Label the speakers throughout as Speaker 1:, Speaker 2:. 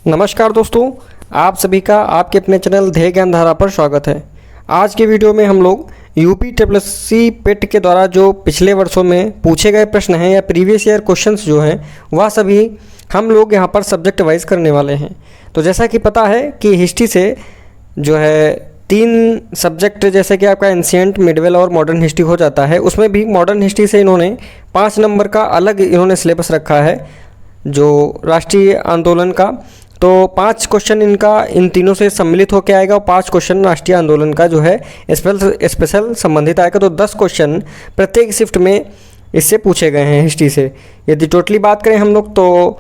Speaker 1: नमस्कार दोस्तों, आप सभी का आपके अपने चैनल ध्येय ज्ञान धारा पर स्वागत है। आज के वीडियो में हम लोग यूपीएससी पेट के द्वारा जो पिछले वर्षों में पूछे गए प्रश्न हैं या प्रीवियस ईयर क्वेश्चंस जो हैं वह सभी हम लोग यहाँ पर सब्जेक्ट वाइज करने वाले हैं। तो जैसा कि पता है कि हिस्ट्री से जो है 3 सब्जेक्ट जैसे कि आपका एंशिएंट, मिडवेल और मॉडर्न हिस्ट्री हो जाता है। उसमें भी मॉडर्न हिस्ट्री से इन्होंने 5 नंबर का अलग इन्होंने सिलेबस रखा है जो राष्ट्रीय आंदोलन का। तो 5 क्वेश्चन इनका इन तीनों से सम्मिलित होकर आएगा और 5 क्वेश्चन राष्ट्रीय आंदोलन का जो है स्पेशल संबंधित आएगा। तो 10 क्वेश्चन प्रत्येक शिफ्ट में इससे पूछे गए हैं हिस्ट्री से। यदि टोटली बात करें हम लोग तो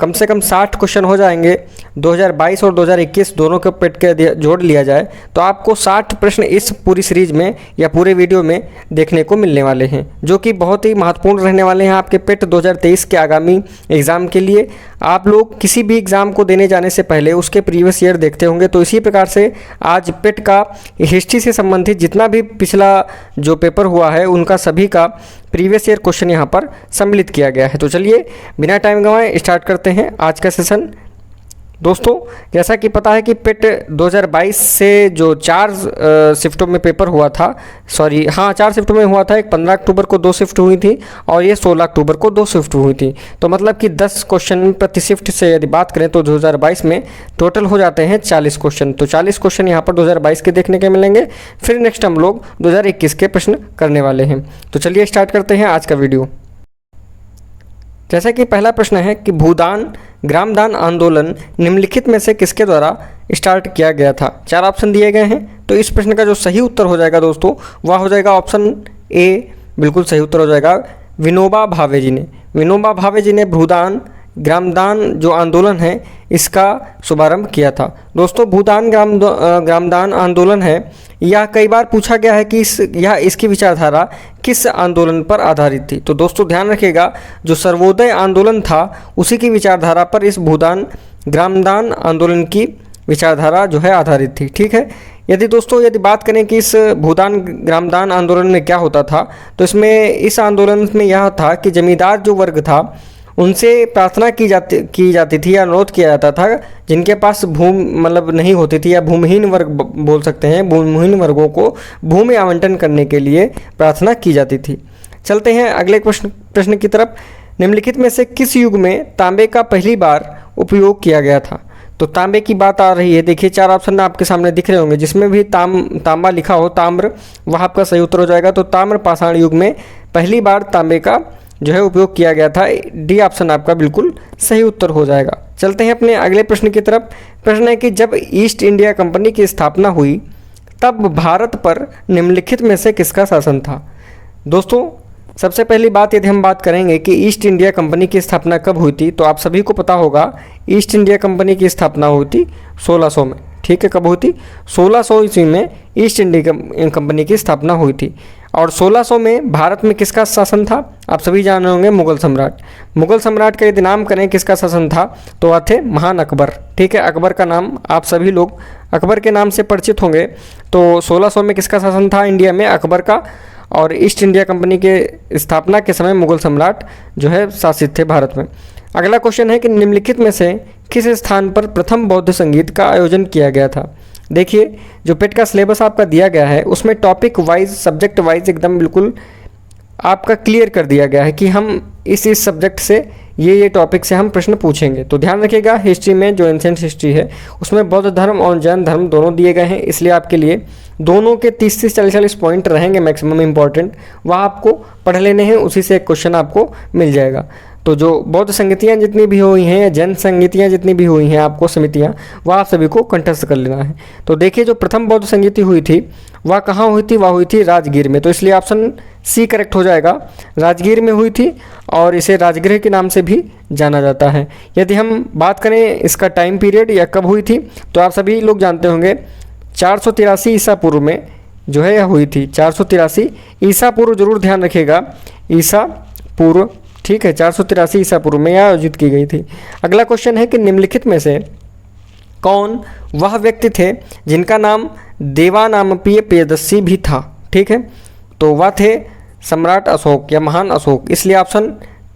Speaker 1: कम से कम 60 क्वेश्चन हो जाएंगे। 2022 और 2021 दोनों के पेट के जोड़ लिया जाए तो आपको 60 प्रश्न इस पूरी सीरीज में या पूरे वीडियो में देखने को मिलने वाले हैं, जो कि बहुत ही महत्वपूर्ण रहने वाले हैं आपके पेट 2023 के आगामी एग्ज़ाम के लिए। आप लोग किसी भी एग्ज़ाम को देने जाने से पहले उसके प्रीवियस ईयर देखते होंगे। तो इसी प्रकार से आज पेट का हिस्ट्री से संबंधित जितना भी पिछला जो पेपर हुआ है उनका सभी का प्रीवियस ईयर क्वेश्चन यहाँ पर सम्मिलित किया गया है। तो चलिए बिना टाइम गंवाए स्टार्ट करते हैं आज का सेशन। दोस्तों, जैसा कि पता है कि पेट 2022 से जो 4 शिफ्टों में पेपर हुआ था, 4 शिफ्टों में हुआ था। एक 15 अक्टूबर को 2 शिफ्ट हुई थी और ये 16 अक्टूबर को 2 शिफ्ट हुई थी। तो मतलब कि 10 क्वेश्चन प्रति शिफ्ट से यदि बात करें तो 2022 में टोटल हो जाते हैं 40 क्वेश्चन। तो 40 क्वेश्चन यहाँ पर 2022 के देखने के मिलेंगे। फिर नेक्स्ट हम लोग 2021 के प्रश्न करने वाले हैं। तो चलिए स्टार्ट करते हैं आज का वीडियो। जैसा कि पहला प्रश्न है कि भूदान ग्रामदान आंदोलन निम्नलिखित में से किसके द्वारा स्टार्ट किया गया था। 4 ऑप्शन दिए गए हैं। तो इस प्रश्न का जो सही उत्तर हो जाएगा दोस्तों वह हो जाएगा ऑप्शन ए, बिल्कुल सही उत्तर हो जाएगा। विनोबा भावे जी ने भूदान ग्रामदान जो आंदोलन है इसका शुभारंभ किया था। दोस्तों, भूदान ग्रामदान आंदोलन है यह कई बार पूछा गया है कि इसकी विचारधारा किस आंदोलन पर आधारित थी। तो दोस्तों ध्यान रखिएगा, जो सर्वोदय आंदोलन था उसी की विचारधारा पर इस भूदान ग्रामदान आंदोलन की विचारधारा जो है आधारित थी। ठीक है। यदि बात करें कि इस भूदान ग्रामदान आंदोलन में क्या होता था, तो इस आंदोलन में यह था कि जमींदार जो वर्ग था उनसे प्रार्थना की जाती थी या अनुरोध किया जाता था, जिनके पास भूमि नहीं होती थी या भूमिहीन वर्ग बोल सकते हैं, भूमिहीन वर्गों को भूमि आवंटन करने के लिए प्रार्थना की जाती थी। चलते हैं अगले प्रश्न की तरफ। निम्नलिखित में से किस युग में तांबे का पहली बार उपयोग किया गया था। तो तांबे की बात आ रही है। देखिए 4 ऑप्शन आपके सामने दिख रहे होंगे, जिसमें भी तांबा लिखा हो, ताम्र, वह आपका सही उत्तर हो जाएगा। तो ताम्र पाषाण युग में पहली बार तांबे का जो है उपयोग किया गया था। डी ऑप्शन आपका बिल्कुल सही उत्तर हो जाएगा। चलते हैं अपने अगले प्रश्न की तरफ। प्रश्न है कि जब ईस्ट इंडिया कंपनी की स्थापना हुई तब भारत पर निम्नलिखित में से किसका शासन था। दोस्तों, सबसे पहली बात यदि हम बात करेंगे कि ईस्ट इंडिया कंपनी की स्थापना कब हुई थी, तो आप सभी को पता होगा ईस्ट इंडिया कंपनी की स्थापना हुई थी 1600 में। ठीक है, कब हुई थी? 1600 ईस्वी में ईस्ट इंडिया कंपनी की स्थापना हुई थी। और 1600 में भारत में किसका शासन था? आप सभी जान रहे होंगे, मुगल सम्राट। मुगल सम्राट का यदि नाम करें किसका शासन था तो वह थे महान अकबर। ठीक है, अकबर का नाम आप सभी लोग अकबर के नाम से परिचित होंगे। तो 1600 में किसका शासन था इंडिया में? अकबर का। और ईस्ट इंडिया कंपनी के स्थापना के समय मुगल सम्राट जो है शासित थे भारत में। अगला क्वेश्चन है कि निम्नलिखित में से किस स्थान पर प्रथम बौद्ध संगीत का आयोजन किया गया था। देखिए, जो पेट का सिलेबस आपका दिया गया है उसमें टॉपिक वाइज, सब्जेक्ट वाइज एकदम बिल्कुल आपका क्लियर कर दिया गया है कि हम इस सब्जेक्ट से ये टॉपिक से हम प्रश्न पूछेंगे। तो ध्यान रखिएगा, हिस्ट्री में जो एंशिएंट हिस्ट्री है उसमें बौद्ध धर्म और जैन धर्म दोनों दिए गए हैं, इसलिए आपके लिए दोनों के 30 से 40 पॉइंट रहेंगे मैक्सिमम इंपॉर्टेंट, वह आपको पढ़ लेने हैं, उसी से एक क्वेश्चन आपको मिल जाएगा। तो जो बौद्ध संगीतियाँ जितनी भी हुई हैं, जैन संगीतियाँ जितनी भी हुई हैं आपको समितियाँ, वह आप सभी को कंठस्थ कर लेना है। तो देखिए, जो प्रथम बौद्ध संगीति हुई थी वह कहाँ हुई थी? वह हुई थी राजगीर में। तो इसलिए ऑप्शन सी करेक्ट हो जाएगा, राजगीर में हुई थी और इसे राजगृह के नाम से भी जाना जाता है। यदि हम बात करें इसका टाइम पीरियड या कब हुई थी, तो आप सभी लोग जानते होंगे 483 ईसा पूर्व में जो है यह हुई थी। 483 ईसा पूर्व, जरूर ध्यान रखिएगा, ईसा पूर्व। ठीक है, 483 ईसा पूर्व में यह आयोजित की गई थी। अगला क्वेश्चन है कि निम्नलिखित में से कौन वह व्यक्ति थे जिनका नाम देवानामप्रिय प्रियदर्शी भी था। ठीक है, तो वह थे सम्राट अशोक या महान अशोक, इसलिए ऑप्शन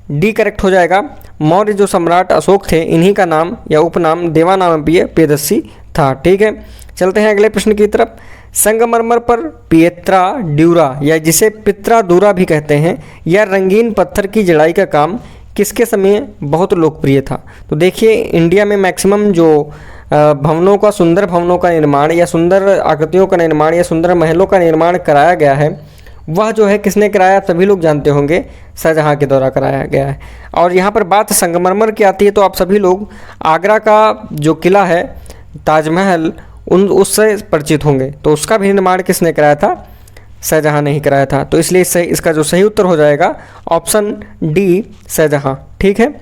Speaker 1: डी करेक्ट हो जाएगा। मौर्य जो सम्राट अशोक थे इन्हीं का नाम या उपनाम देवानामप्रिय प्रियदर्शी था। ठीक है, चलते हैं अगले प्रश्न की तरफ। संगमरमर पर पिएत्रा ड्यूरा या जिसे पित्रा दूरा भी कहते हैं, यह रंगीन पत्थर की जड़ाई का काम किसके समय बहुत लोकप्रिय था? तो देखिए, इंडिया में मैक्सिमम जो भवनों का, सुंदर भवनों का निर्माण या सुंदर आकृतियों का निर्माण या सुंदर महलों का निर्माण कराया गया है, वह जो है किसने कराया? सभी लोग जानते होंगे, शाहजहाँ के द्वारा कराया गया है। और यहाँ पर बात संगमरमर की आती है तो आप सभी लोग आगरा का जो किला है ताजमहल उससे परिचित होंगे, तो उसका भी निर्माण किसने कराया था? शाहजहाँ ने ही कराया था। तो इसलिए इसका जो सही उत्तर हो जाएगा ऑप्शन डी, शाहजहाँ। ठीक है,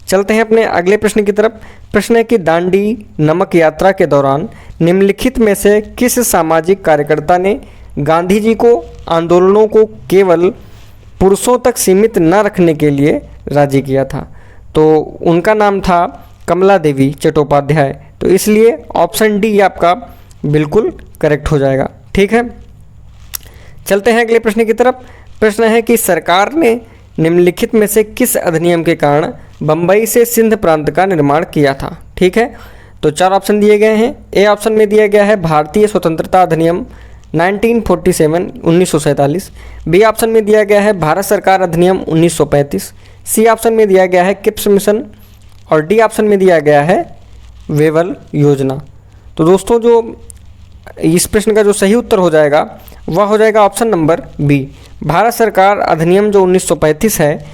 Speaker 1: चलते हैं अपने अगले प्रश्न की तरफ। प्रश्न है कि दांडी नमक यात्रा के दौरान निम्नलिखित में से किस सामाजिक कार्यकर्ता ने गांधी जी को आंदोलनों को केवल पुरुषों तक सीमित न रखने के लिए राजी किया था? तो उनका नाम था कमला देवी चट्टोपाध्याय। तो इसलिए ऑप्शन डी आपका बिल्कुल करेक्ट हो जाएगा। ठीक है, चलते हैं अगले प्रश्न की तरफ। प्रश्न है कि सरकार ने निम्नलिखित में से किस अधिनियम के कारण बम्बई से सिंध प्रांत का निर्माण किया था? ठीक है, तो 4 ऑप्शन दिए गए हैं। ए ऑप्शन में दिया गया है भारतीय स्वतंत्रता अधिनियम 1947 1947। बी ऑप्शन में दिया गया है भारत सरकार अधिनियम 1935। सी ऑप्शन में दिया गया है किप्स मिशन और डी ऑप्शन में दिया गया है वेवल योजना। तो दोस्तों, जो इस प्रश्न का जो सही उत्तर हो जाएगा वह हो जाएगा ऑप्शन नंबर बी, भारत सरकार अधिनियम जो 1935 है,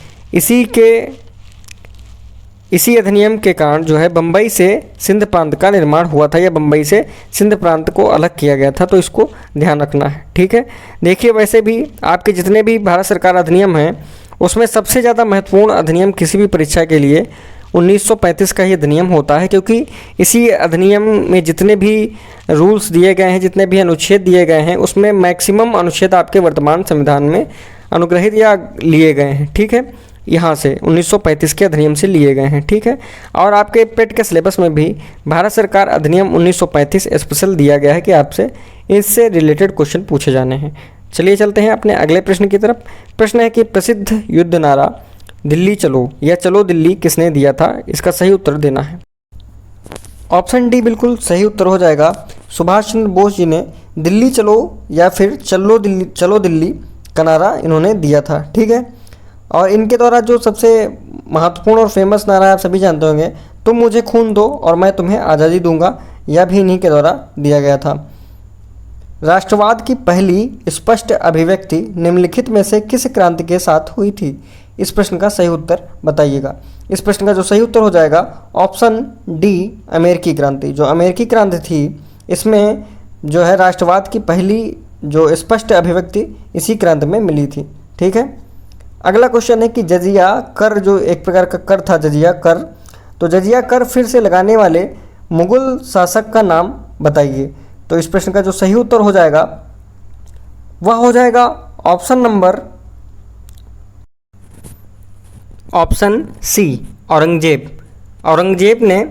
Speaker 1: इसी अधिनियम के कारण जो है बम्बई से सिंध प्रांत का निर्माण हुआ था या बम्बई से सिंध प्रांत को अलग किया गया था। तो इसको ध्यान रखना है। ठीक है, देखिए, वैसे भी आपके जितने भी भारत सरकार अधिनियम हैं उसमें सबसे ज़्यादा महत्वपूर्ण अधिनियम किसी भी परीक्षा के लिए 1935 का ही अधिनियम होता है, क्योंकि इसी अधिनियम में जितने भी रूल्स दिए गए हैं, जितने भी अनुच्छेद दिए गए हैं, उसमें मैक्सिमम अनुच्छेद आपके वर्तमान संविधान में अनुग्रहित या लिए गए हैं। ठीक है, यहाँ से 1935 के अधिनियम से लिए गए हैं। ठीक है, और आपके पेट के सिलेबस में भी भारत सरकार अधिनियम 1935 स्पेशल दिया गया है कि आपसे इससे रिलेटेड क्वेश्चन पूछे जाने हैं। चलिए चलते हैं अपने अगले प्रश्न की तरफ। प्रश्न है कि प्रसिद्ध युद्ध नारा दिल्ली चलो या चलो दिल्ली किसने दिया था? इसका सही उत्तर देना है। ऑप्शन डी बिल्कुल सही उत्तर हो जाएगा। सुभाष चंद्र बोस जी ने दिल्ली चलो या फिर चलो दिल्ली का नारा इन्होंने दिया था। ठीक है, और इनके द्वारा जो सबसे महत्वपूर्ण और फेमस नारा आप सभी जानते होंगे, तुम मुझे खून दो और मैं तुम्हें आज़ादी दूंगा, यह भी इन्हीं के द्वारा दिया गया था। राष्ट्रवाद की पहली स्पष्ट अभिव्यक्ति निम्नलिखित में से किस क्रांति के साथ हुई थी? इस प्रश्न का सही उत्तर बताइएगा। इस प्रश्न का जो सही उत्तर हो जाएगा ऑप्शन डी, अमेरिकी क्रांति। जो अमेरिकी क्रांति थी, इसमें जो है राष्ट्रवाद की पहली जो स्पष्ट अभिव्यक्ति इसी क्रांति में मिली थी। ठीक है, अगला क्वेश्चन है कि जजिया कर, जो एक प्रकार का कर था जजिया कर, तो जजिया कर फिर से लगाने वाले मुगल शासक का नाम बताइए। तो इस प्रश्न का जो सही उत्तर हो जाएगा वह हो जाएगा ऑप्शन सी, औरंगजेब। औरंगजेब ने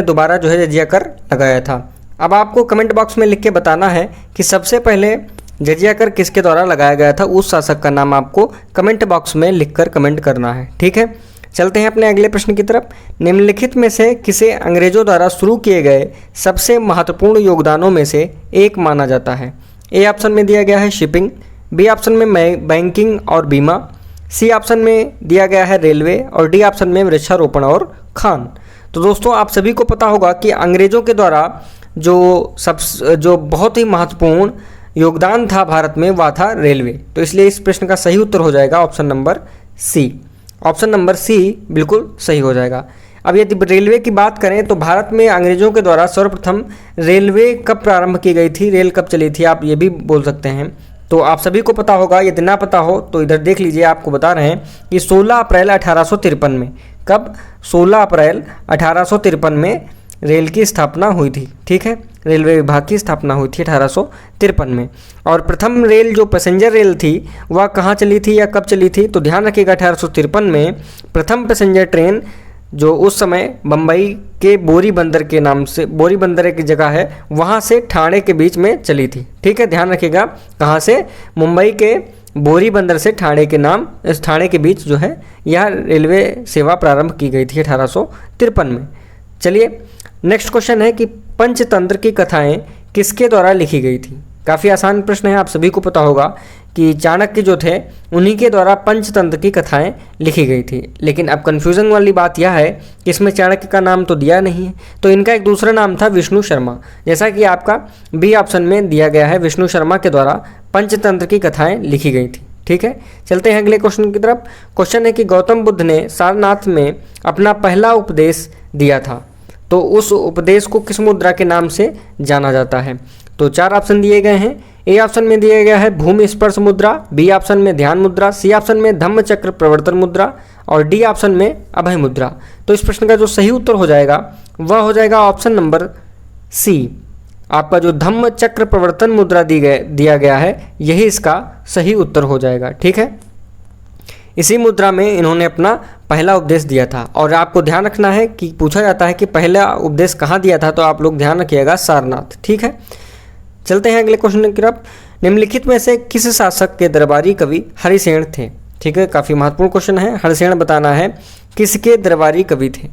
Speaker 1: दोबारा जो है जजिया कर लगाया था। अब आपको कमेंट बॉक्स में लिख के बताना है कि सबसे पहले जजिया कर किसके द्वारा लगाया गया था, उस शासक का नाम आपको कमेंट बॉक्स में लिखकर कमेंट करना है। ठीक है, चलते हैं अपने अगले प्रश्न की तरफ। निम्नलिखित में से किसे अंग्रेजों द्वारा शुरू किए गए सबसे महत्वपूर्ण योगदानों में से एक माना जाता है? ए ऑप्शन में दिया गया है शिपिंग, बी ऑप्शन में बैंकिंग और बीमा, सी ऑप्शन में दिया गया है रेलवे और डी ऑप्शन में वृक्षारोपण और खान। तो दोस्तों, आप सभी को पता होगा कि अंग्रेजों के द्वारा जो बहुत ही महत्वपूर्ण योगदान था भारत में, वह था रेलवे। तो इसलिए इस प्रश्न का सही उत्तर हो जाएगा option number C. Option number C बिल्कुल सही हो जाएगा। अब यदि रेलवे की बात करें तो भारत में अंग्रेजों के द्वारा सर्वप्रथम रेलवे कब प्रारंभ की गई थी, रेल कब चली थी, आप ये भी बोल सकते हैं। तो आप सभी को पता होगा, यदि ना पता हो तो इधर देख लीजिए, आपको बता रहे हैं कि 16 अप्रैल 1853 में, कब? 16 अप्रैल 1853 में रेल की स्थापना हुई थी। ठीक है, रेलवे विभाग की स्थापना हुई थी 1853 में। और प्रथम रेल जो पैसेंजर रेल थी वह कहाँ चली थी या कब चली थी? तो ध्यान रखिएगा, 1853 में प्रथम पैसेंजर ट्रेन जो उस समय बम्बई के बोरी बंदर के नाम से, बोरी बंदर एक जगह है, वहाँ से ठाणे के बीच में चली थी। ठीक है, ध्यान रखिएगा, कहाँ से? मुंबई के बोरी बंदर से ठाणे के बीच जो है यह रेलवे सेवा प्रारंभ की गई थी 1853 में। चलिए नेक्स्ट क्वेश्चन है कि पंचतंत्र की कथाएं किसके द्वारा लिखी गई थी। काफ़ी आसान प्रश्न है, आप सभी को पता होगा कि चाणक्य जो थे उन्हीं के द्वारा पंचतंत्र की कथाएं लिखी गई थी। लेकिन अब कन्फ्यूजन वाली बात यह है कि इसमें चाणक्य का नाम तो दिया नहीं है, तो इनका एक दूसरा नाम था विष्णु शर्मा, जैसा कि आपका बी ऑप्शन में दिया गया है। विष्णु शर्मा के द्वारा पंचतंत्र की कथाएं लिखी गई थी। ठीक है, चलते हैं अगले क्वेश्चन की तरफ। क्वेश्चन है कि गौतम बुद्ध ने सारनाथ में अपना पहला उपदेश दिया था, तो उस उपदेश को किस मुद्रा के नाम से जाना जाता है। तो 4 ऑप्शन दिए गए हैं। ए ऑप्शन में दिया गया है भूमि स्पर्श मुद्रा, बी ऑप्शन में ध्यान मुद्रा, सी ऑप्शन में धम्म चक्र प्रवर्तन मुद्रा और डी ऑप्शन में अभय मुद्रा। तो इस प्रश्न का जो सही उत्तर हो जाएगा वह हो जाएगा ऑप्शन नंबर सी। आपका जो धम्म चक्र प्रवर्तन मुद्रा दिया गया है यही इसका सही उत्तर हो जाएगा। ठीक है, इसी मुद्रा में इन्होंने अपना पहला उपदेश दिया था। और आपको ध्यान रखना है कि पूछा जाता है कि पहला उपदेश कहाँ दिया था, तो आप लोग ध्यान रखिएगा सारनाथ। ठीक है, चलते हैं अगले क्वेश्चन की तरफ। निम्नलिखित में से किस शासक के दरबारी कवि हरिसेन थे। ठीक है, काफ़ी महत्वपूर्ण क्वेश्चन है। हरिसेन बताना है किसके दरबारी कवि थे।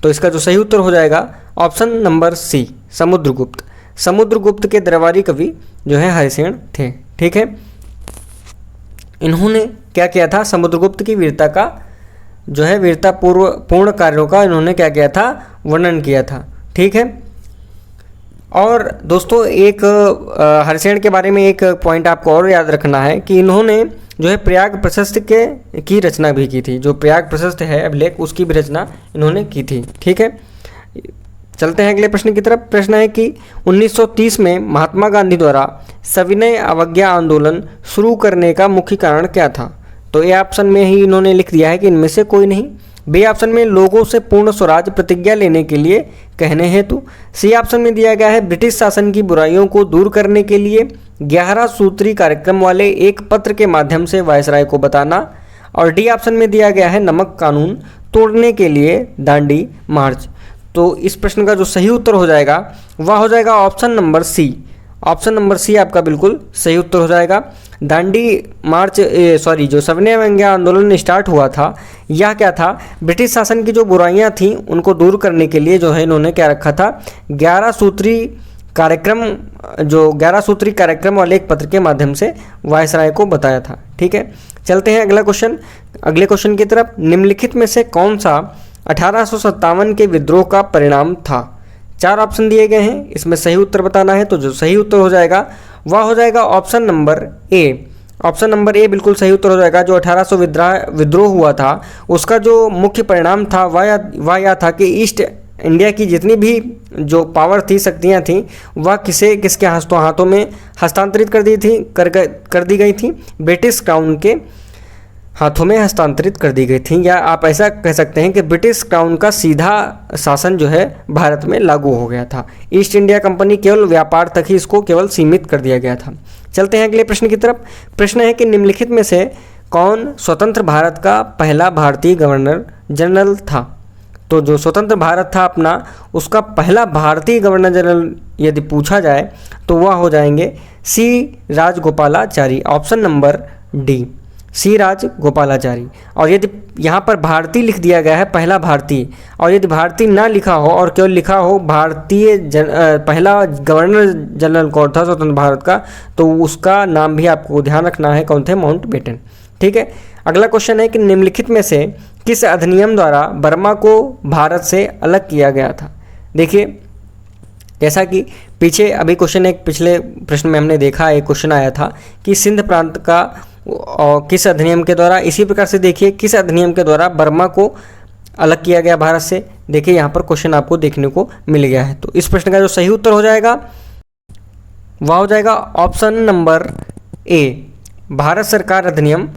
Speaker 1: तो इसका जो सही उत्तर हो जाएगा option number C, Samudragupta. Samudragupta के दरबारी कवि जो है हरिसेन थे। ठीक है, इन्होंने क्या किया था, समुद्रगुप्त की वीरता का जो है वीरता पूर्ण कार्यों का इन्होंने क्या किया था, वर्णन किया था। ठीक है, और दोस्तों एक हरिसेन के बारे में एक पॉइंट आपको और याद रखना है कि इन्होंने जो है प्रयाग प्रशस्त की रचना भी की थी। जो प्रयाग प्रशस्त है अभिलेख उसकी भी रचना इन्होंने की थी। ठीक है, चलते हैं अगले प्रश्न की तरफ। प्रश्न है कि 1930 में महात्मा गांधी द्वारा सविनय अवज्ञा आंदोलन शुरू करने का मुख्य कारण क्या था। तो ए ऑप्शन में ही इन्होंने लिख दिया है कि इनमें से कोई नहीं। बी ऑप्शन में लोगों से पूर्ण स्वराज प्रतिज्ञा लेने के लिए कहने हेतु। सी ऑप्शन में दिया गया है ब्रिटिश शासन की बुराइयों को दूर करने के लिए 11 सूत्री कार्यक्रम वाले एक पत्र के माध्यम से वायसराय को बताना। और डी ऑप्शन में दिया गया है नमक कानून तोड़ने के लिए दांडी मार्च। तो इस प्रश्न का जो सही उत्तर हो जाएगा वह हो जाएगा option number C. Option number C आपका बिल्कुल सही उत्तर हो जाएगा। दांडी मार्च जो सविनय अवज्ञा आंदोलन स्टार्ट हुआ था यह क्या था, ब्रिटिश शासन की जो बुराइयां थीं उनको दूर करने के लिए जो है इन्होंने क्या रखा था, 11 सूत्री कार्यक्रम वाले एक पत्र के माध्यम से वायसराय को बताया था। ठीक है, चलते हैं अगले क्वेश्चन की तरफ। निम्नलिखित में से कौन सा 1857 के विद्रोह का परिणाम था। 4 ऑप्शन दिए गए हैं, इसमें सही उत्तर बताना है। तो जो सही उत्तर हो जाएगा वह हो जाएगा option number A. Option number A बिल्कुल सही उत्तर हो जाएगा। जो 1800 विद्रोह हुआ था उसका जो मुख्य परिणाम था वह यह था कि ईस्ट इंडिया की जितनी भी जो पावर थी, शक्तियाँ थीं, वह किसके हाथों में हस्तांतरित कर दी गई थी, ब्रिटिश क्राउन के हाथों में हस्तांतरित कर दी गई थी। या आप ऐसा कह सकते हैं कि ब्रिटिश क्राउन का सीधा शासन जो है भारत में लागू हो गया था। ईस्ट इंडिया कंपनी केवल व्यापार तक ही इसको केवल सीमित कर दिया गया था। चलते हैं अगले प्रश्न की तरफ। प्रश्न है कि निम्नलिखित में से कौन स्वतंत्र भारत का पहला भारतीय गवर्नर जनरल था। तो जो स्वतंत्र भारत था अपना, उसका पहला भारतीय गवर्नर जनरल यदि पूछा जाए तो वह हो जाएंगे सी राजगोपालाचारी। ऑप्शन नंबर डी, सी राजगोपालाचारी। और यदि यहाँ पर भारतीय लिख दिया गया है, पहला भारतीय, और यदि भारतीय ना लिखा हो और केवल लिखा हो पहला गवर्नर जनरल कौन था स्वतंत्र भारत का, तो उसका नाम भी आपको ध्यान रखना है, कौन थे, माउंटबेटन। ठीक है, अगला क्वेश्चन है कि निम्नलिखित में से किस अधिनियम द्वारा बर्मा को भारत से अलग किया गया था। देखिए, जैसा कि पीछे अभी क्वेश्चन एक पिछले प्रश्न में हमने देखा, एक क्वेश्चन आया था कि सिंध प्रांत का और किस अधिनियम के द्वारा, इसी प्रकार से देखिए किस अधिनियम के द्वारा बर्मा को अलग किया गया भारत से। देखिए यहाँ पर क्वेश्चन आपको देखने को मिल गया है। तो इस प्रश्न का जो सही उत्तर हो जाएगा वह हो जाएगा ऑप्शन नंबर ए, भारत सरकार अधिनियम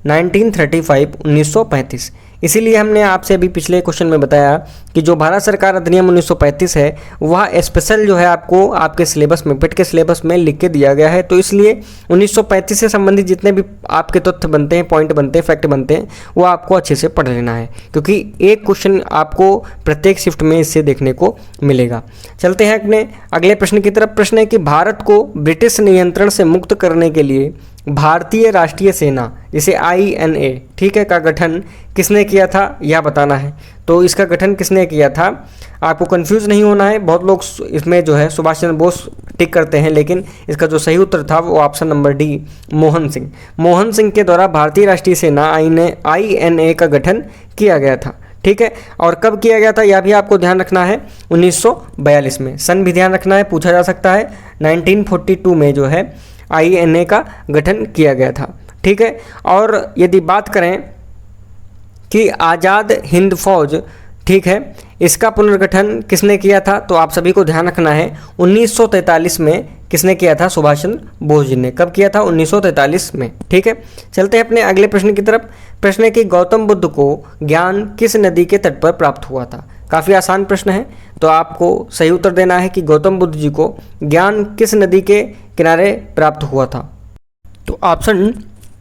Speaker 1: 1935 1935। इसीलिए हमने आपसे अभी पिछले क्वेश्चन में बताया कि जो भारत सरकार अधिनियम 1935 है वह स्पेशल जो है आपको आपके सिलेबस में, पेट के सिलेबस में लिख के दिया गया है। तो इसलिए 1935 से संबंधित जितने भी आपके तथ्य बनते हैं, पॉइंट बनते हैं, फैक्ट बनते हैं, वो आपको अच्छे से पढ़ लेना है, क्योंकि एक क्वेश्चन आपको प्रत्येक शिफ्ट में इससे देखने को मिलेगा। चलते हैं अपने अगले प्रश्न की तरफ। प्रश्न है कि भारत को ब्रिटिश नियंत्रण से मुक्त करने के लिए भारतीय राष्ट्रीय सेना जिसे INA, ठीक है, का गठन किसने किया था यह बताना है। तो इसका गठन किसने किया था, आपको कंफ्यूज नहीं होना है। बहुत लोग इसमें जो है सुभाष चंद्र बोस टिक करते हैं, लेकिन इसका जो सही उत्तर था वो option number D, Mohan Singh. Mohan Singh के द्वारा भारतीय राष्ट्रीय सेना INA का गठन किया गया था, ठीक है। और कब किया गया था यह भी आपको ध्यान रखना है, 1942 में। सन भी ध्यान रखना है, पूछा जा सकता है। 1942 में जो है INA का गठन किया गया था, ठीक है। और यदि बात करें कि आज़ाद हिंद फौज, ठीक है, इसका पुनर्गठन किसने किया था, तो आप सभी को ध्यान रखना है 1943 में किसने किया था, सुभाष चंद्र बोस जी ने। कब किया था, 1943 में, ठीक है। चलते हैं अपने अगले प्रश्न की तरफ। प्रश्न है कि गौतम बुद्ध को ज्ञान किस नदी के तट पर प्राप्त हुआ था। काफ़ी आसान प्रश्न है, तो आपको सही उत्तर देना है कि गौतम बुद्ध जी को ज्ञान किस नदी के किनारे प्राप्त हुआ था। तो ऑप्शन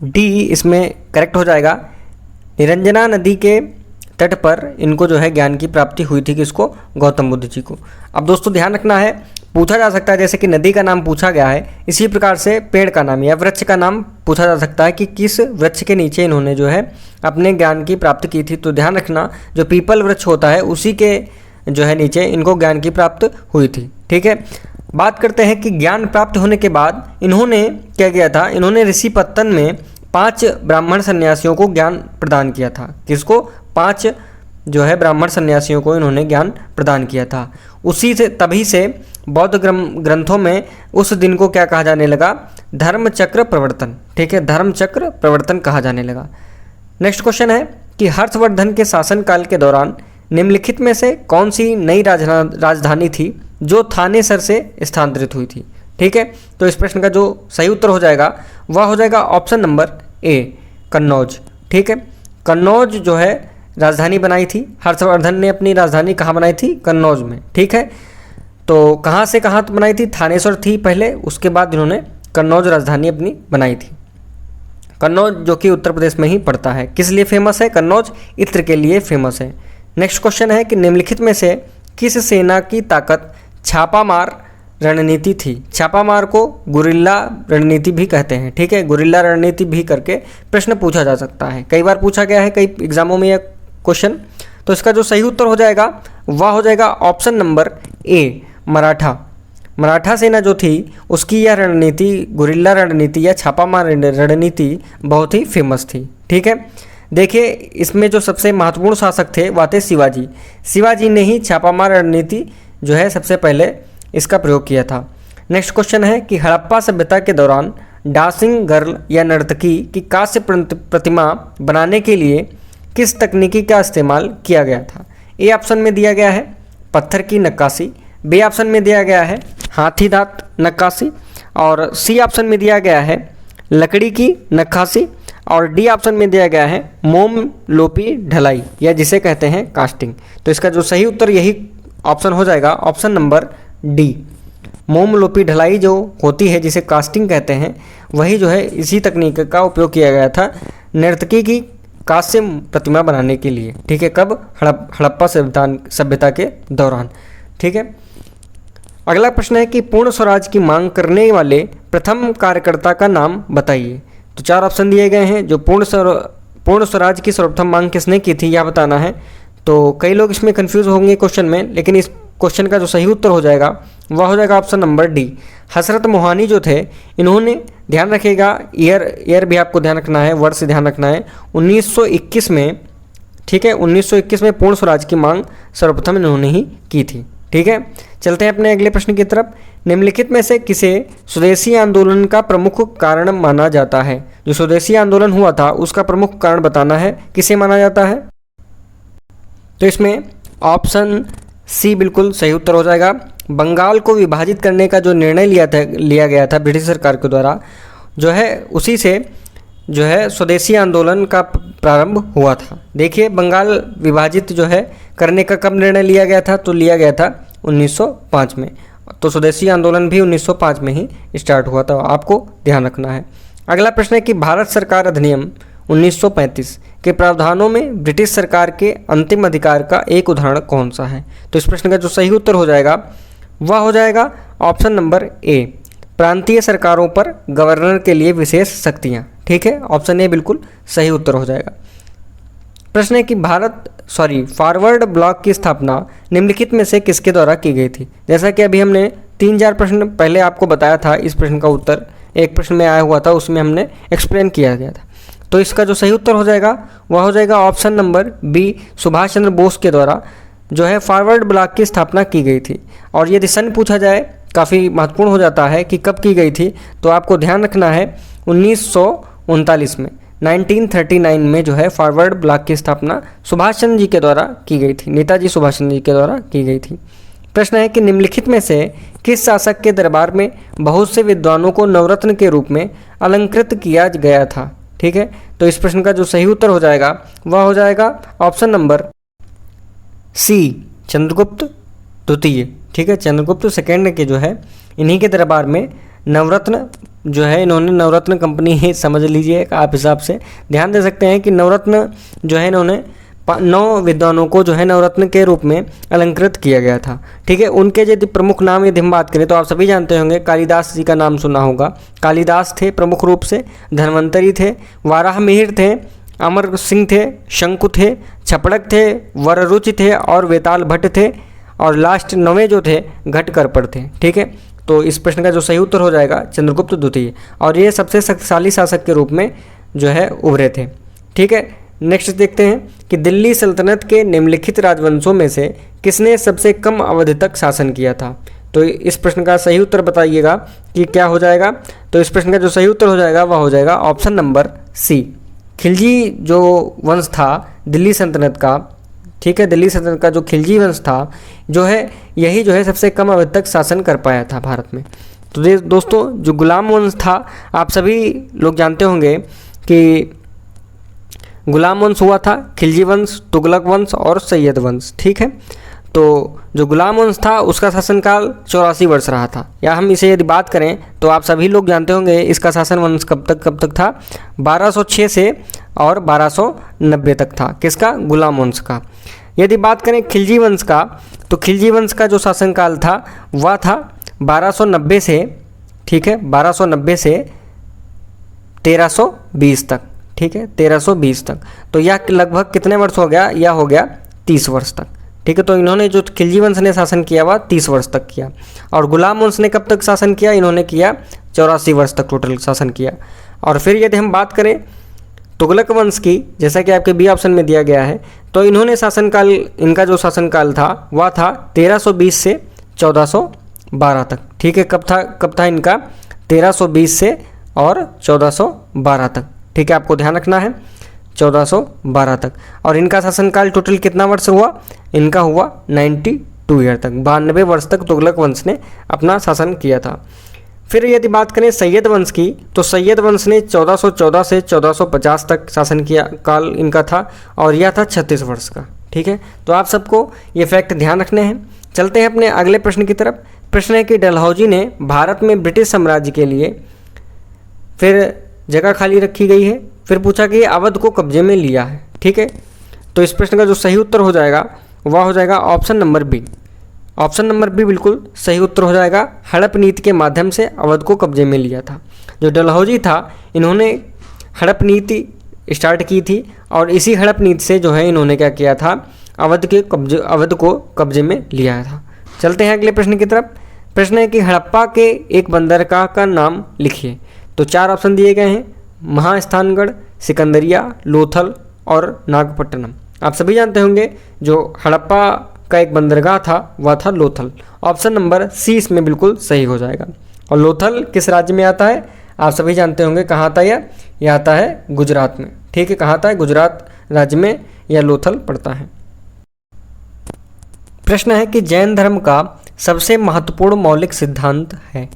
Speaker 1: डी इसमें करेक्ट हो जाएगा। निरंजना नदी के तट पर इनको जो है ज्ञान की प्राप्ति हुई थी, किसको, गौतम बुद्ध जी को। अब दोस्तों ध्यान रखना है, पूछा जा सकता है जैसे कि नदी का नाम पूछा गया है, इसी प्रकार से पेड़ का नाम या वृक्ष का नाम पूछा जा सकता है कि किस वृक्ष के नीचे इन्होंने जो है अपने ज्ञान की प्राप्ति की थी। तो ध्यान रखना, जो पीपल वृक्ष होता है उसी के जो है नीचे इनको ज्ञान की प्राप्त हुई थी, ठीक है। बात करते हैं कि ज्ञान प्राप्त होने के बाद इन्होंने क्या किया था, इन्होंने ऋषि पत्तन में 5 ब्राह्मण सन्यासियों को ज्ञान प्रदान किया था। किसको, 5 जो है ब्राह्मण सन्यासियों को इन्होंने ज्ञान प्रदान किया था। उसी से तभी से बौद्ध ग्रंथों में उस दिन को क्या कहा जाने लगा, धर्मचक्र प्रवर्तन, ठीक है, धर्मचक्र प्रवर्तन कहा जाने लगा। नेक्स्ट क्वेश्चन है कि हर्षवर्धन के शासनकाल के दौरान निम्नलिखित में से कौन सी नई राजधानी थी जो थानेसर से स्थानांतरित हुई थी, ठीक है। तो इस प्रश्न का जो सही उत्तर हो जाएगा वह हो जाएगा ऑप्शन नंबर ए, कन्नौज, ठीक है। कन्नौज जो है राजधानी बनाई थी, हर्षवर्धन ने अपनी राजधानी कहाँ बनाई थी, कन्नौज में, ठीक है। तो कहाँ से कहाँ बनाई थी, थानेसर थी पहले, उसके बाद इन्होंने कन्नौज राजधानी अपनी बनाई थी। कन्नौज जो कि उत्तर प्रदेश में ही पड़ता है। किस लिए फेमस है कन्नौज, इत्र के लिए फेमस है। नेक्स्ट क्वेश्चन है कि निम्नलिखित में से किस सेना की ताकत छापामार रणनीति थी। छापामार को गुरिल्ला रणनीति भी कहते हैं, ठीक है, गुरिल्ला रणनीति भी करके प्रश्न पूछा जा सकता है, कई बार पूछा गया है कई एग्जामों में यह क्वेश्चन। तो इसका जो सही उत्तर हो जाएगा वह हो जाएगा option number A, Maratha. Maratha सेना जो थी उसकी यह रणनीति, गुरिल्ला रणनीति या छापामार रणनीति बहुत ही फेमस थी, ठीक है। देखिए इसमें जो सबसे महत्वपूर्ण शासक थे वह थे शिवाजी। शिवाजी ने ही छापामार रणनीति जो है सबसे पहले इसका प्रयोग किया था। नेक्स्ट क्वेश्चन है कि हड़प्पा सभ्यता के दौरान डांसिंग गर्ल या नर्तकी की कांस्य प्रतिमा बनाने के लिए किस तकनीकी का इस्तेमाल किया गया था। ए ऑप्शन में दिया गया है पत्थर की नक्काशी, बी ऑप्शन में दिया गया है हाथी दांत नक्काशी, और सी ऑप्शन में दिया गया है लकड़ी की नक्काशी, और डी ऑप्शन में दिया गया है मोम लोपी ढलाई या जिसे कहते हैं कास्टिंग। तो इसका जो सही उत्तर यही ऑप्शन हो जाएगा, ऑप्शन नंबर डी, मोम लोपी ढलाई जो होती है जिसे कास्टिंग कहते हैं, वही जो है इसी तकनीक का उपयोग किया गया था नर्तकी की कांस्य प्रतिमा बनाने के लिए, ठीक है। कब, हड़प्पा सभ्यता के दौरान, ठीक है। अगला प्रश्न है कि पूर्ण स्वराज की मांग करने वाले प्रथम कार्यकर्ता का नाम बताइए। तो 4 ऑप्शन दिए गए हैं, जो पूर्ण स्वराज की सर्वप्रथम मांग किसने की थी यह बताना है। तो कई लोग इसमें कंफ्यूज होंगे क्वेश्चन में, लेकिन इस क्वेश्चन का जो सही उत्तर हो जाएगा वह हो जाएगा ऑप्शन नंबर डी, हसरत मोहानी जो थे इन्होंने, ध्यान रखिएगा ईयर भी आपको ध्यान रखना है, वर्ष से ध्यान रखना है, 1921 में, ठीक है, 1921 में पूर्ण स्वराज की मांग सर्वप्रथम इन्होंने ही की थी, ठीक है। चलते हैं अपने अगले प्रश्न की तरफ। निम्नलिखित में से किसे स्वदेशी आंदोलन का प्रमुख कारण माना जाता है। जो स्वदेशी आंदोलन हुआ था उसका प्रमुख कारण बताना है, किसे माना जाता है। तो इसमें ऑप्शन सी बिल्कुल सही उत्तर हो जाएगा। बंगाल को विभाजित करने का जो निर्णय लिया गया था ब्रिटिश सरकार के द्वारा, जो है उसी से जो है स्वदेशी आंदोलन का प्रारंभ हुआ था। देखिए बंगाल विभाजित जो है करने का कब निर्णय लिया गया था, तो लिया गया था 1905 में। तो स्वदेशी आंदोलन भी 1905 में ही स्टार्ट हुआ था, आपको ध्यान रखना है। अगला प्रश्न है कि भारत सरकार अधिनियम 1935 के प्रावधानों में ब्रिटिश सरकार के अंतिम अधिकार का एक उदाहरण कौन सा है। तो इस प्रश्न का जो सही उत्तर हो जाएगा वह हो जाएगा ऑप्शन नंबर ए, प्रांतीय सरकारों पर गवर्नर के लिए विशेष शक्तियाँ। ठीक है, ऑप्शन ए बिल्कुल सही उत्तर हो जाएगा। प्रश्न है कि फॉरवर्ड ब्लॉक की स्थापना निम्नलिखित में से किसके द्वारा की गई थी। जैसा कि अभी हमने 3-4 प्रश्न पहले आपको बताया था, इस प्रश्न का उत्तर एक प्रश्न में आया हुआ था, उसमें हमने एक्सप्लेन किया गया था। तो इसका जो सही उत्तर हो जाएगा वह हो जाएगा option number B, Subhash Chandra Bose के द्वारा जो है फॉरवर्ड ब्लॉक की स्थापना की गई थी। और यदि सन पूछा जाए काफ़ी महत्वपूर्ण हो जाता है कि कब की गई थी, तो आपको ध्यान रखना है 1939 में, 1939 में जो है फॉरवर्ड ब्लॉक की स्थापना सुभाष चंद्र जी के द्वारा की गई थी, नेताजी सुभाष चंद्र जी के द्वारा की गई थी। प्रश्न है कि निम्नलिखित में से किस शासक के दरबार में बहुत से विद्वानों को नवरत्न के रूप में अलंकृत किया गया था। ठीक है, तो इस प्रश्न का जो सही उत्तर हो जाएगा वह हो जाएगा ऑप्शन नंबर सी, चंद्रगुप्त द्वितीय। ठीक है, चंद्रगुप्त सेकेंड के जो है इन्हीं के दरबार में नवरत्न जो है, इन्होंने नवरत्न कंपनी ही समझ लीजिए आप हिसाब से ध्यान दे सकते हैं कि नवरत्न जो है इन्होंने 9 विद्वानों को जो है नवरत्न के रूप में अलंकृत किया गया था। ठीक है, उनके यदि प्रमुख नाम यदि हम बात करें तो आप सभी जानते होंगे, कालिदास जी का नाम सुना होगा। कालिदास थे प्रमुख रूप से, धन्वंतरी थे, वाराह मिहिर थे, अमर सिंह थे, शंकु थे, छपड़क थे, वररुचि थे और वेताल भट्ट थे, और लास्ट 9वें जो थे घटकरपर थे। ठीक है, तो इस प्रश्न का जो सही उत्तर हो जाएगा चंद्रगुप्त द्वितीय, और ये सबसे शक्तिशाली शासक के रूप में जो है उभरे थे। ठीक है, नेक्स्ट देखते हैं कि दिल्ली सल्तनत के निम्नलिखित राजवंशों में से किसने सबसे कम अवधि तक शासन किया था। तो इस प्रश्न का सही उत्तर बताइएगा कि क्या हो जाएगा। तो इस प्रश्न का जो सही उत्तर हो जाएगा वह हो जाएगा ऑप्शन नंबर सी, खिलजी जो वंश था दिल्ली सल्तनत का। ठीक है, दिल्ली सल्तनत का जो खिलजी वंश था जो है, यही जो है सबसे कम अवधि तक शासन कर पाया था भारत में। तो दोस्तों, जो गुलाम वंश था, आप सभी लोग जानते होंगे कि गुलाम वंश हुआ था खिलजी वंश, तुगलक वंश और सैयद वंश। ठीक है, तो जो गुलाम वंश था उसका शासनकाल 84 वर्ष रहा था। या हम इसे यदि बात करें तो आप सभी लोग जानते होंगे इसका शासन वंश कब तक था, 1206 से और 1290 तक था। किसका? गुलाम वंश का। यदि बात करें खिलजी वंश का, तो खिलजी वंश का जो शासनकाल था वह था 1290 से, ठीक है, 1290 से 1320 तक। ठीक है, 1320 तक। तो यह लगभग कितने वर्ष हो गया? यह हो गया 30 वर्ष तक। ठीक है, तो इन्होंने जो खिलजी वंश ने शासन किया वह 30 वर्ष तक किया। और गुलाम वंश ने कब तक शासन किया? इन्होंने किया 84 वर्ष तक टोटल शासन किया। और फिर यदि हम बात करें तुगलक वंश की, जैसा कि आपके बी ऑप्शन में दिया गया है, तो इन्होंने शासनकाल, इनका जो शासनकाल था वह था 1320 से 1412 तक। ठीक है, कब था इनका? 1320 से और 1412 तक। ठीक है, आपको ध्यान रखना है 1412 तक। और इनका शासनकाल टोटल कितना वर्ष हुआ? इनका हुआ 92 ईयर तक, 92 वर्ष तक तुगलक वंश ने अपना शासन किया था। फिर यदि बात करें सैयद वंश की, तो सैयद वंश ने 1414 से 1450 तक शासन किया, काल इनका था, और यह था 36 वर्ष का। ठीक है, तो आप सबको ये फैक्ट ध्यान रखने हैं। चलते हैं अपने अगले प्रश्न की तरफ। प्रश्न है कि डलहौजी ने भारत में ब्रिटिश साम्राज्य के लिए फिर जगह खाली रखी गई है, फिर पूछा कि अवध को कब्जे में लिया है। ठीक है, तो इस प्रश्न का जो सही उत्तर हो जाएगा वह हो जाएगा option number B. Option number B बिल्कुल सही उत्तर हो जाएगा। हड़प नीति के माध्यम से अवध को कब्जे में लिया था। जो डलहौजी था, इन्होंने हड़प नीति स्टार्ट की थी, और इसी हड़प नीति से जो है इन्होंने क्या किया था? अवध को कब्जे में लिया था। चलते हैं अगले प्रश्न की तरफ। प्रश्न है कि हड़प्पा के एक बंदरगाह का नाम लिखिए। तो 4 ऑप्शन दिए गए हैं, महास्थानगढ़, सिकंदरिया, लोथल और नागपट्टनम। आप सभी जानते होंगे जो हड़प्पा का एक बंदरगाह था वह था लोथल। ऑप्शन नंबर सी इसमें बिल्कुल सही हो जाएगा। और लोथल किस राज्य में आता है? आप सभी जानते होंगे कहाँ आता है? यह आता है गुजरात में। ठीक है, कहाँ आता है? गुजरात राज्य में यह लोथल पड़ता है। प्रश्न है कि जैन धर्म का सबसे महत्वपूर्ण मौलिक सिद्धांत है।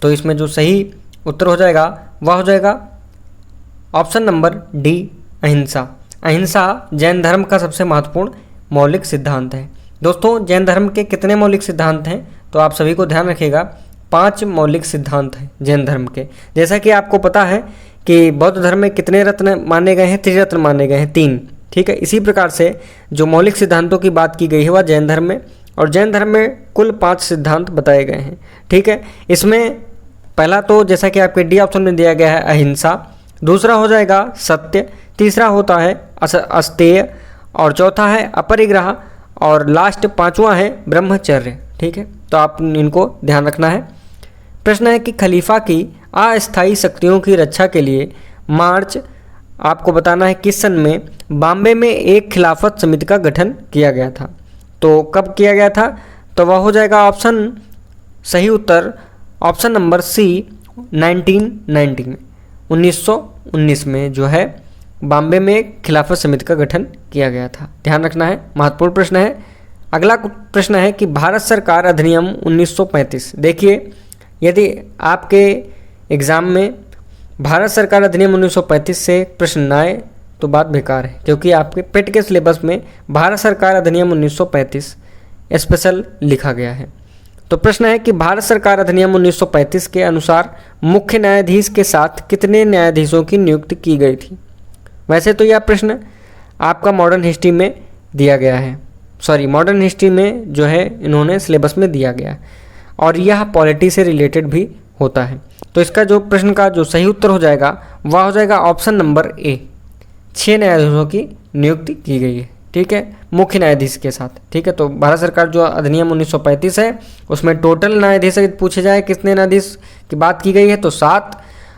Speaker 1: तो इसमें जो सही उत्तर हो जाएगा वह हो जाएगा ऑप्शन नंबर डी, अहिंसा। अहिंसा जैन धर्म का सबसे महत्वपूर्ण मौलिक सिद्धांत है। दोस्तों, जैन धर्म के कितने मौलिक सिद्धांत हैं? तो आप सभी को ध्यान रखिएगा, 5 मौलिक सिद्धांत हैं जैन धर्म के। जैसा कि आपको पता है कि बौद्ध धर्म में कितने रत्न माने गए हैं? 3 माने गए हैं, 3। ठीक है, इसी प्रकार से जो मौलिक सिद्धांतों की बात की गई है वह जैन धर्म में, और जैन धर्म में कुल 5 सिद्धांत बताए गए हैं। ठीक है, इसमें पहला तो जैसा कि आपके डी ऑप्शन में दिया गया है अहिंसा, दूसरा हो जाएगा सत्य, तीसरा होता है अस्तेय, और चौथा है अपरिग्रह, और लास्ट पांचवा है ब्रह्मचर्य। ठीक है, तो आप इनको ध्यान रखना है। प्रश्न है कि खलीफा की अस्थायी शक्तियों की रक्षा के लिए मार्च, आपको बताना है किस सन में बॉम्बे में एक खिलाफत समिति का गठन किया गया था। तो कब किया गया था, तो वह हो जाएगा ऑप्शन, सही उत्तर ऑप्शन नंबर सी 1990 में, 1919 में जो है बॉम्बे में खिलाफत समिति का गठन किया गया था। ध्यान रखना है, महत्वपूर्ण प्रश्न है। अगला प्रश्न है कि भारत सरकार अधिनियम 1935। देखिए, यदि आपके एग्ज़ाम में भारत सरकार अधिनियम 1935 से प्रश्न न आए तो बात बेकार है, क्योंकि आपके पेट के सिलेबस में भारत सरकार अधिनियम 1935 स्पेशल लिखा गया है। तो प्रश्न है कि भारत सरकार अधिनियम 1935 के अनुसार मुख्य न्यायाधीश के साथ कितने न्यायाधीशों की नियुक्ति की गई थी। वैसे तो यह प्रश्न आपका मॉडर्न हिस्ट्री में दिया गया है, मॉडर्न हिस्ट्री में जो है इन्होंने सिलेबस में दिया गया, और यह पॉलिटी से रिलेटेड भी होता है। तो इसका जो प्रश्न का जो सही उत्तर हो जाएगा वह हो जाएगा ऑप्शन नंबर ए, 6 न्यायाधीशों की नियुक्ति की गई है। ठीक है, मुख्य न्यायाधीश के साथ। ठीक है, तो भारत सरकार जो अधिनियम 1935 है उसमें टोटल न्यायाधीश पूछे जाए कितने न्यायाधीश की बात की गई है तो 7,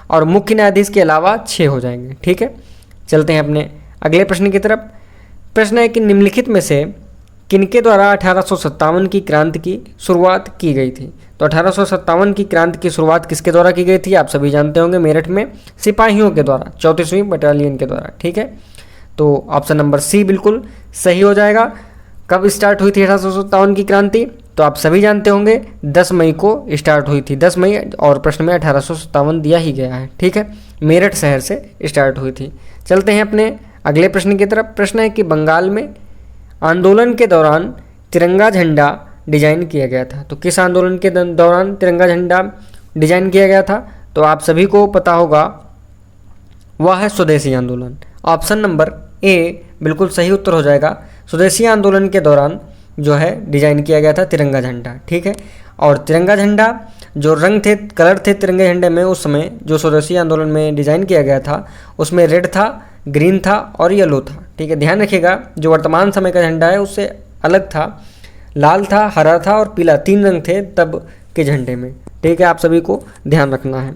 Speaker 1: और मुख्य न्यायाधीश के अलावा 6 हो जाएंगे। ठीक है, चलते हैं अपने अगले प्रश्न की तरफ। प्रश्न है कि निम्नलिखित में से किनके द्वारा 1857 की क्रांति की शुरुआत की गई थी। तो 1857 की क्रांति की शुरुआत किसके द्वारा की गई थी, आप सभी जानते होंगे, मेरठ में सिपाहियों के द्वारा, 34वीं बटालियन के द्वारा। ठीक है, तो ऑप्शन नंबर सी बिल्कुल सही हो जाएगा। कब स्टार्ट हुई थी 1857 की क्रांति, तो आप सभी जानते होंगे 10 मई को स्टार्ट हुई थी, 10 मई, और प्रश्न में 1857 दिया ही गया है। ठीक है, मेरठ शहर से स्टार्ट हुई थी। चलते हैं अपने अगले प्रश्न की तरफ। प्रश्न है कि बंगाल में आंदोलन के दौरान तिरंगा झंडा डिजाइन किया गया था। तो किस आंदोलन के दौरान तिरंगा झंडा डिजाइन किया गया था, तो आप सभी को पता होगा वह है स्वदेशी आंदोलन। ऑप्शन नंबर ए बिल्कुल सही उत्तर हो जाएगा। स्वदेशी आंदोलन के दौरान जो है डिजाइन किया गया था तिरंगा झंडा। ठीक है, और तिरंगा झंडा जो रंग थे, कलर थे तिरंगे झंडे में उस समय जो स्वदेशी आंदोलन में डिजाइन किया गया था उसमें रेड था, ग्रीन था और येलो था। ठीक है, ध्यान रखिएगा, जो वर्तमान समय का झंडा है उससे अलग था, लाल था, हरा था और पीला, 3 रंग थे तब के झंडे में। ठीक है, आप सभी को ध्यान रखना है।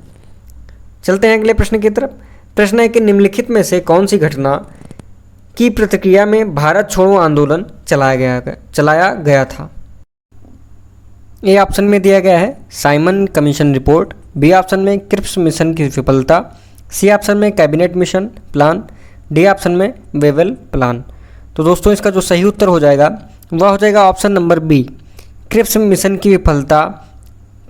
Speaker 1: चलते हैं अगले प्रश्न की तरफ। प्रश्न है कि निम्नलिखित में से कौन सी घटना की प्रतिक्रिया में भारत छोड़ो आंदोलन चलाया गया था। ए ऑप्शन में दिया गया है Simon commission report, B option में क्रिप्स मिशन की विफलता, सी ऑप्शन में cabinet mission plan, D option में वेवेल प्लान। तो दोस्तों इसका जो सही उत्तर हो जाएगा वह हो जाएगा option number B, Cripps mission की विफलता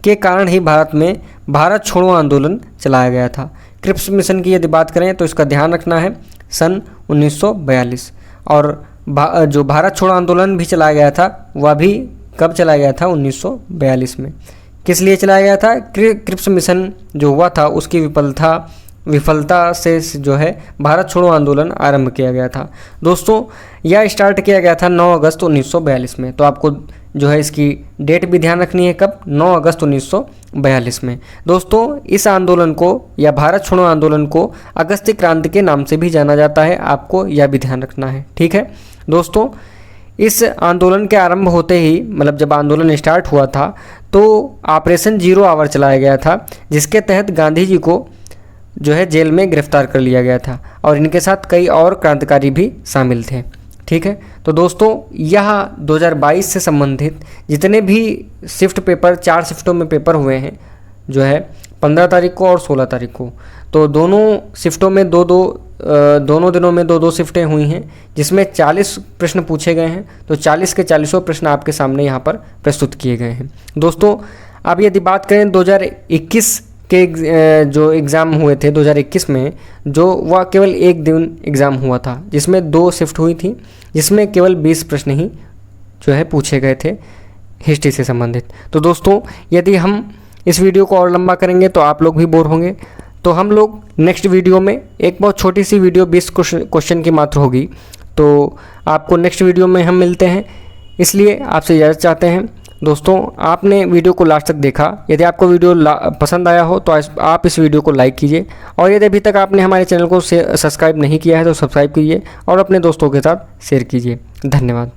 Speaker 1: के कारण ही भारत में भारत छोड़ो आंदोलन चलाया गया था। क्रिप्स मिशन की यदि बात करें तो इसका ध्यान रखना है सन 1942, और जो भारत छोड़ो आंदोलन भी चलाया गया था वह भी कब चलाया गया था, 1942 में। किस लिए चलाया गया था, क्रिप्स मिशन जो हुआ था उसकी विफलता से जो है भारत छोड़ो आंदोलन आरंभ किया गया था। दोस्तों यह स्टार्ट किया गया था 9 अगस्त 1942 में। तो आपको जो है इसकी डेट भी ध्यान रखनी है, कब, 9 अगस्त 1942 में। दोस्तों इस आंदोलन को या भारत छोड़ो आंदोलन को अगस्ती क्रांति के नाम से भी जाना जाता है, आपको यह भी ध्यान रखना है। ठीक है दोस्तों, इस आंदोलन के आरंभ होते ही, मतलब जब आंदोलन स्टार्ट हुआ था तो ऑपरेशन 0 आवर चलाया गया था, जिसके तहत गांधी जी को जो है जेल में गिरफ्तार कर लिया गया था, और इनके साथ कई और क्रांतिकारी भी शामिल थे। ठीक है, तो दोस्तों यह 2022 से संबंधित जितने भी शिफ्ट पेपर, 4 शिफ्टों में पेपर हुए हैं जो है 15 तारीख को और 16 तारीख को, तो दोनों शिफ्टों में दोनों दिनों में 2-2 शिफ्टें हुई हैं, जिसमें 40 प्रश्न पूछे गए हैं। तो 40 के 40 प्रश्न आपके सामने यहाँ पर प्रस्तुत किए गए हैं। दोस्तों अब यदि बात करें 2021 के जो एग्ज़ाम हुए थे 2021 में, जो वह केवल 1 दिन एग्ज़ाम हुआ था, जिसमें 2 शिफ्ट हुई थी, जिसमें केवल 20 प्रश्न ही जो है पूछे गए थे हिस्ट्री से संबंधित। तो दोस्तों यदि हम इस वीडियो को और लंबा करेंगे तो आप लोग भी बोर होंगे, तो हम लोग नेक्स्ट वीडियो में, एक बहुत छोटी सी वीडियो 20 क्वेश्चन की मात्र होगी, तो आपको नेक्स्ट वीडियो में हम मिलते हैं। इसलिए आपसे इजाज़त चाहते हैं। दोस्तों आपने वीडियो को लास्ट तक देखा। यदि आपको वीडियो पसंद आया हो तो आप इस वीडियो को लाइक कीजिए, और यदि अभी तक आपने हमारे चैनल को सब्सक्राइब नहीं किया है तो सब्सक्राइब कीजिए और अपने दोस्तों के साथ शेयर कीजिए। धन्यवाद।